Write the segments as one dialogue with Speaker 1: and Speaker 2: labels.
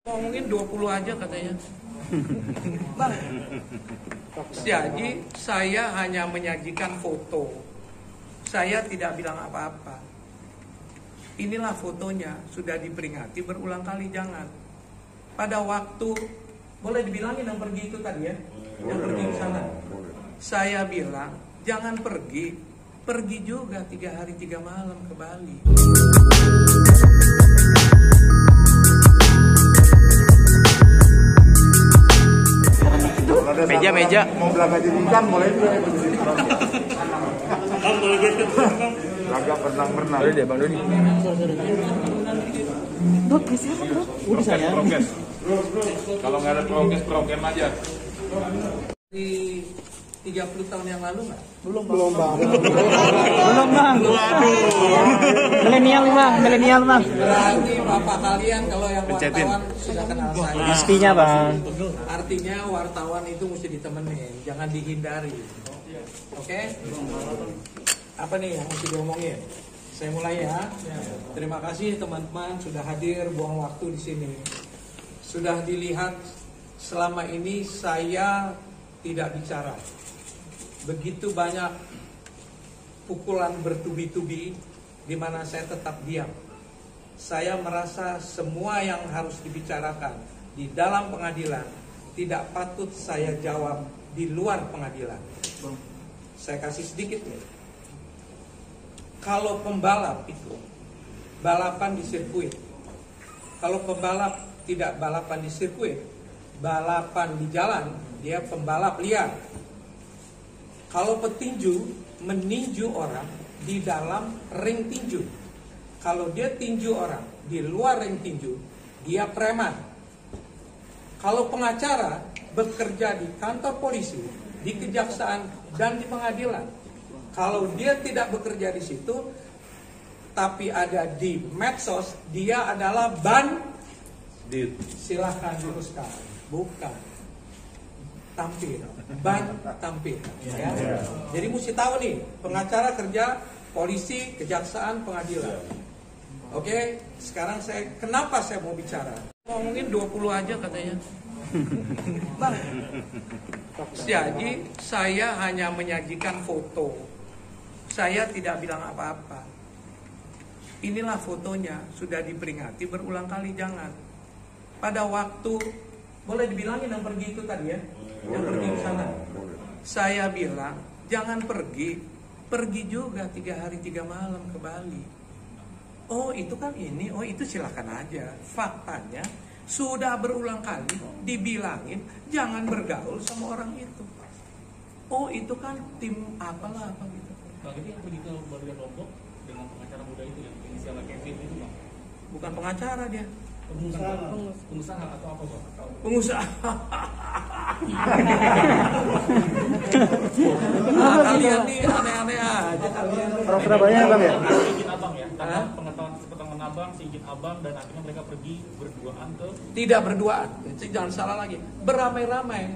Speaker 1: Ngomongin 20 aja katanya. Bang, jadi saya hanya menyajikan foto. Saya tidak bilang apa-apa. Inilah fotonya, sudah diperingati berulang kali, jangan. Pada waktu, boleh dibilangin yang pergi itu tadi ya? Yang pergi ke sana. Saya bilang, jangan pergi. Pergi juga 3 hari 3 malam ke Bali.
Speaker 2: Meja.
Speaker 3: Mau belaga jenjang boleh juga ya di sini.
Speaker 4: Bang, boleh geser bang.
Speaker 3: Belaga berenang.
Speaker 2: Boleh deh Bang Doni.
Speaker 5: Dok, geser bro. Udah saya.
Speaker 3: Kalau nggak ada program aja.
Speaker 1: Di 30 tahun yang lalu nggak?
Speaker 5: Belum bang. Belum bang. Milenial bang.
Speaker 1: Berarti bapak kalian kalau yang wartawan sudah kenal saya.
Speaker 5: Pastinya bang.
Speaker 1: Artinya wartawan itu mesti ditemenin, jangan dihindari. Oke? Apa nih yang mesti diomongin? Saya mulai ya. Terima kasih teman-teman sudah hadir, buang waktu di sini. Sudah dilihat selama ini saya tidak bicara. Begitu banyak pukulan bertubi-tubi di mana saya tetap diam. Saya merasa semua yang harus dibicarakan di dalam pengadilan tidak patut saya jawab di luar pengadilan. Saya kasih sedikit nih. Kalau pembalap itu balapan di sirkuit. Kalau pembalap tidak balapan di sirkuit, balapan di jalan, dia pembalap liar. Kalau petinju meninju orang di dalam ring tinju. Kalau dia tinju orang di luar ring tinju, dia preman. Kalau pengacara bekerja di kantor polisi, di kejaksaan dan di pengadilan. Kalau dia tidak bekerja di situ, tapi ada di medsos, dia adalah bandit. Silahkan luruskan. Bukan. Tampil, tampil ya. Jadi mesti tahu nih, pengacara kerja polisi, kejaksaan, pengadilan. Oke, sekarang kenapa saya mau bicara? Ngomongin 20 aja katanya. Bang, jadi saya hanya menyajikan foto. Saya tidak bilang apa-apa. Inilah fotonya, sudah diperingati berulang kali, jangan. Pada waktu, boleh dibilangin yang pergi itu tadi ya? Yang pergi ke sana. Saya bilang, jangan pergi. Pergi juga 3 hari 3 malam ke Bali. Oh itu kan ini, oh itu silakan aja. Faktanya, sudah berulang kali dibilangin, jangan bergaul sama orang itu. Oh itu kan tim apalah apa gitu.
Speaker 4: Bang, itu yang pergi ke Bali dan Lombok dengan pengacara muda itu yang inisialnya Kevin itu bang?
Speaker 1: Bukan pengacara dia.
Speaker 4: Pengusaha atau apa bang?
Speaker 1: Pengusaha. Kalian nih aneh-aneh aja kalian.
Speaker 5: Orang Surabaya bang ya?
Speaker 4: Izin abang ya, karena pengetahuan abang, seizin abang dan akhirnya mereka pergi berduaan ke.
Speaker 1: Tidak berduaan, jangan salah lagi. Beramai-ramai.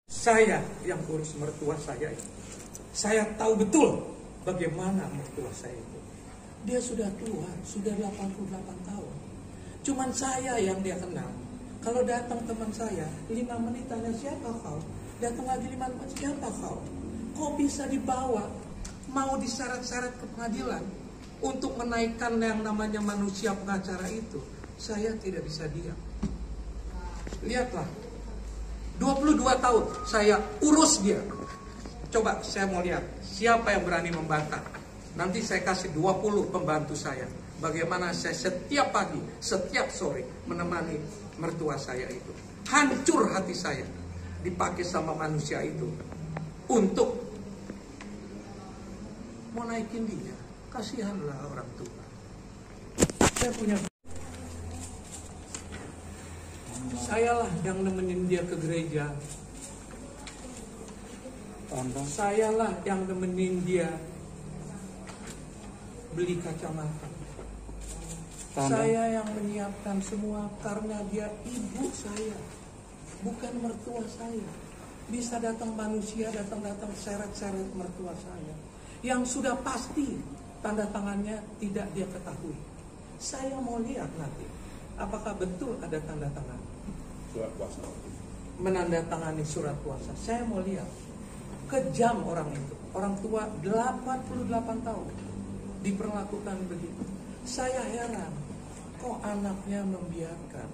Speaker 1: Saya yang urus mertua saya itu. Saya tahu betul bagaimana mertua saya itu. Dia sudah tua, sudah 88 tahun. Cuman saya yang dia kenal. Kalau datang teman saya, 5 menit tanya siapa kau? Datang lagi 5 menit, siapa kau? Kok bisa dibawa? Mau diseret-seret ke pengadilan untuk menaikkan yang namanya manusia pengacara itu. Saya tidak bisa diam. Lihatlah, 22 tahun saya urus dia. Coba saya mau lihat, siapa yang berani membantah. Nanti saya kasih 20 pembantu saya. Bagaimana saya setiap pagi, setiap sore menemani mertua saya itu. Hancur hati saya dipakai sama manusia itu untuk mau naikin dia. Kasihanlah orang tua. Sayalah yang nemenin dia ke gereja. Sayalah yang nemenin dia beli kacamata. Saya yang menyiapkan semua karena dia ibu saya, bukan mertua saya. Bisa datang manusia, datang seret-seret mertua saya, yang sudah pasti tanda tangannya tidak dia ketahui. Saya mau lihat nanti apakah betul ada tanda tangan?
Speaker 3: Surat kuasa.
Speaker 1: Menandatangani surat kuasa. Saya mau lihat. Kejam orang itu. Orang tua 88 tahun diperlakukan begitu. Saya heran, kok anaknya membiarkan?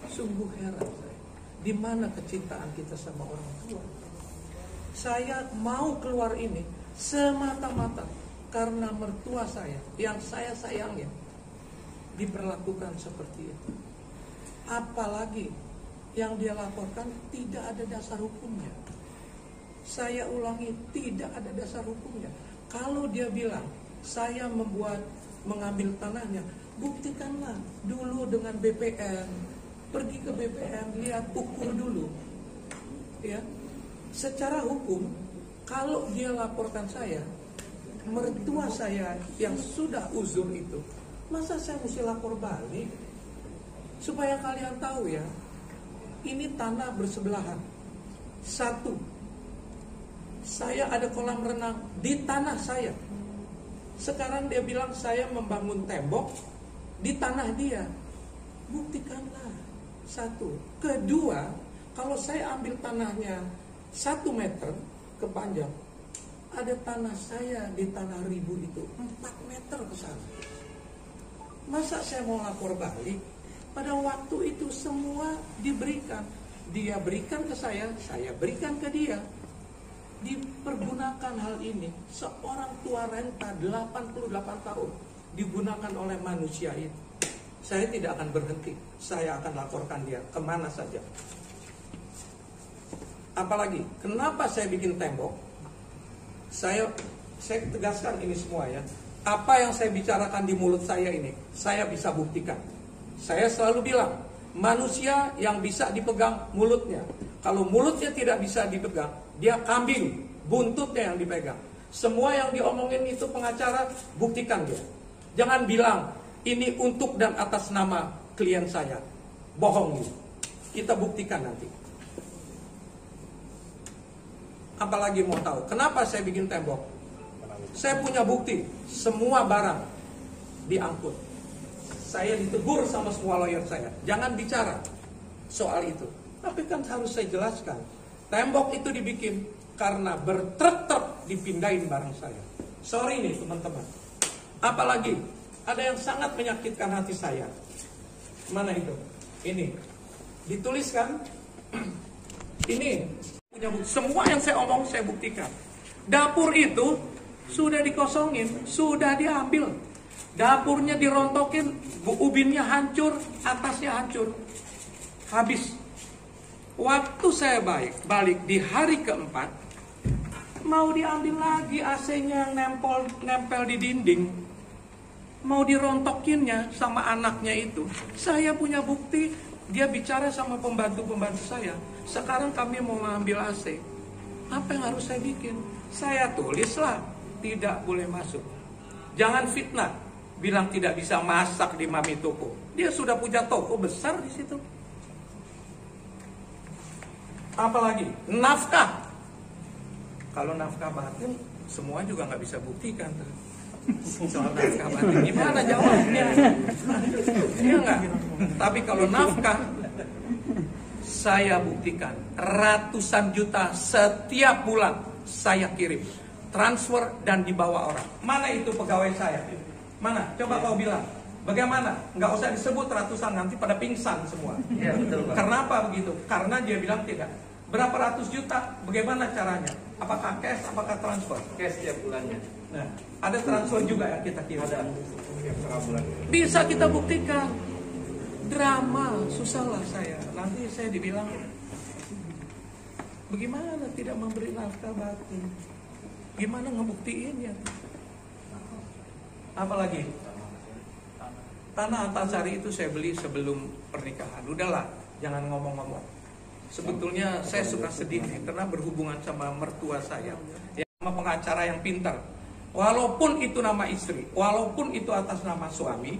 Speaker 1: Sungguh heran saya. Di mana kecintaan kita sama orang tua? Saya mau keluar ini semata-mata karena mertua saya yang saya sayangnya diperlakukan seperti itu. Apalagi yang dia laporkan tidak ada dasar hukumnya. Saya ulangi, tidak ada dasar hukumnya. Kalau dia bilang saya mengambil tanahnya, buktikanlah dulu dengan BPN. Pergi ke BPN, lihat, ukur dulu. Ya. Secara hukum, kalau dia laporkan saya, mertua saya yang sudah uzur itu, masa saya mesti lapor balik? Supaya kalian tahu ya, ini tanah bersebelahan. Satu, saya ada kolam renang di tanah saya. Sekarang dia bilang saya membangun tembok di tanah dia. Buktikanlah. Satu. Kedua, kalau saya ambil tanahnya 1 meter kepanjang, ada tanah saya di tanah ribu itu 4 meter ke sana. Masa saya mau lapor balik? Pada waktu itu semua diberikan. Dia berikan ke saya berikan ke dia. Dipergunakan hal ini. Seorang tua renta 88 tahun digunakan oleh manusia itu. Saya tidak akan berhenti. Saya akan laporkan dia kemana saja. Apalagi, kenapa saya bikin tembok? Saya tegaskan ini semua ya. Apa yang saya bicarakan di mulut saya ini, saya bisa buktikan. Saya selalu bilang, manusia yang bisa dipegang mulutnya. Kalau mulutnya tidak bisa dipegang, dia kambing, buntutnya yang dipegang. Semua yang diomongin itu pengacara, buktikan dia. Jangan bilang, ini untuk dan atas nama klien saya. Bohong gitu. Kita buktikan nanti. Apalagi mau tahu, kenapa saya bikin tembok? Saya punya bukti, semua barang diangkut. Saya ditegur sama semua lawyer saya, jangan bicara soal itu. Tapi kan harus saya jelaskan, tembok itu dibikin karena bertruk-truk dipindahin barang saya. Sorry nih teman-teman. Apalagi, ada yang sangat menyakitkan hati saya. Mana itu? Ini, dituliskan. Ini punya bukti. Semua yang saya omong saya buktikan. Dapur itu sudah dikosongin, sudah diambil. Dapurnya dirontokin, ubinnya hancur, atasnya hancur. Habis. Waktu saya balik di hari keempat, mau diambil lagi AC-nya yang nempel di dinding. Mau dirontokinnya sama anaknya itu. Saya punya bukti, dia bicara sama pembantu-pembantu saya. Sekarang kami mau mengambil AC. Apa yang harus saya bikin? Saya tulislah, tidak boleh masuk. Jangan fitnah, bilang tidak bisa masak di Mami Toko. Dia sudah punya toko besar di situ. Apalagi nafkah. Kalau nafkah batin, semua juga nggak bisa buktikan. Soal nafkah batin, gimana jawabnya? Iya nggak? Tapi kalau nafkah, saya buktikan ratusan juta setiap bulan saya kirim, transfer dan dibawa orang. Mana itu pegawai saya? Mana? Coba kau bilang. Bagaimana? Nggak usah disebut ratusan, nanti pada pingsan semua. Ya, betul, Pak. Kenapa begitu? Karena dia bilang tidak. Berapa ratus juta? Bagaimana caranya? Apakah cash? Apakah transfer?
Speaker 2: Cash setiap bulannya.
Speaker 1: Nah, ada transfer juga yang kita kirim.
Speaker 2: Ada setengah bulan.
Speaker 1: Bisa kita buktikan. Drama, susahlah saya. Nanti saya dibilang, bagaimana tidak memberi nafkah batin? Gimana ngebuktiinnya? Apalagi? Tanah Antasari itu saya beli sebelum pernikahan. Udahlah, jangan ngomong-ngomong. Sebetulnya saya suka sedih nih, karena berhubungan sama mertua saya, sama pengacara yang pintar. Walaupun itu nama istri, walaupun itu atas nama suami,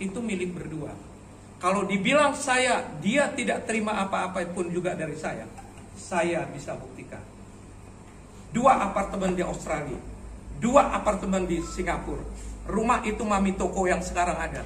Speaker 1: itu milik berdua. Kalau dibilang dia tidak terima apa-apa pun juga dari saya bisa buktikan. 2 apartemen di Australia, 2 apartemen di Singapura. Rumah itu Mami Toko yang sekarang ada.